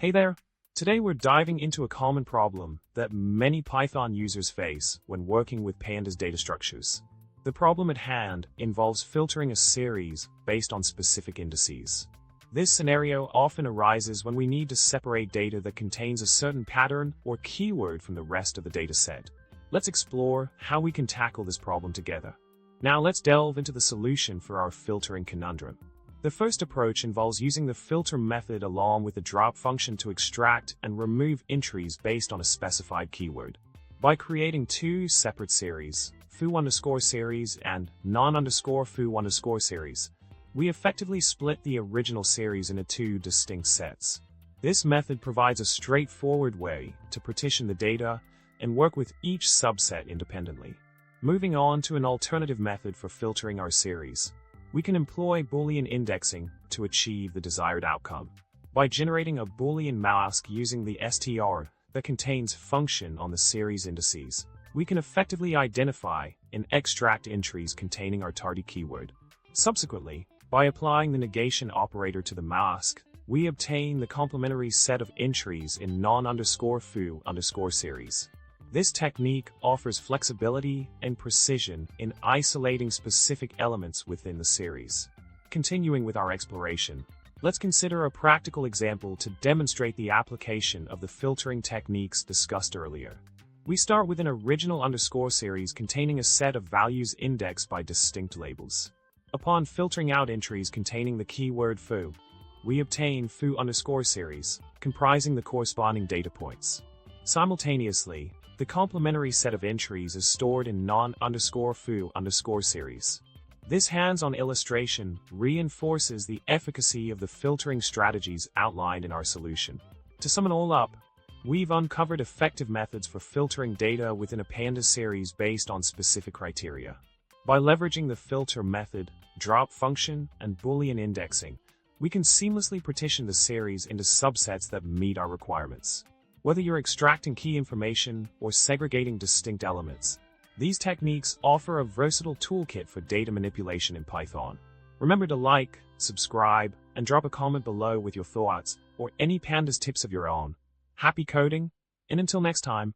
Hey there! Today we're diving into a common problem that many Python users face when working with Pandas data structures. The problem at hand involves filtering a series based on specific indices. This scenario often arises when we need to separate data that contains a certain pattern or keyword from the rest of the dataset. Let's explore how we can tackle this problem together. Now let's delve into the solution for our filtering conundrum. The first approach involves using the filter method along with the drop function to extract and remove entries based on a specified keyword. By creating two separate series, foo_series and non_foo_series, we effectively split the original series into two distinct sets. This method provides a straightforward way to partition the data and work with each subset independently. Moving on to an alternative method for filtering our series, we can employ boolean indexing to achieve the desired outcome. By generating a boolean mask using the str that contains function on the series indices, we can effectively identify and extract entries containing our target keyword. Subsequently, by applying the negation operator to the mask, we obtain the complementary set of entries in non_foo_series. This technique offers flexibility and precision in isolating specific elements within the series. Continuing with our exploration, let's consider a practical example to demonstrate the application of the filtering techniques discussed earlier. We start with an original underscore series containing a set of values indexed by distinct labels. Upon filtering out entries containing the keyword foo, we obtain foo_series, comprising the corresponding data points. Simultaneously, the complementary set of entries is stored in non_foo_series. This hands-on illustration reinforces the efficacy of the filtering strategies outlined in our solution. To sum it all up, we've uncovered effective methods for filtering data within a Pandas series based on specific criteria. By leveraging the filter method, drop function, and boolean indexing, we can seamlessly partition the series into subsets that meet our requirements. Whether you're extracting key information or segregating distinct elements, these techniques offer a versatile toolkit for data manipulation in Python. Remember to like, subscribe, and drop a comment below with your thoughts or any Pandas tips of your own. Happy coding, and until next time.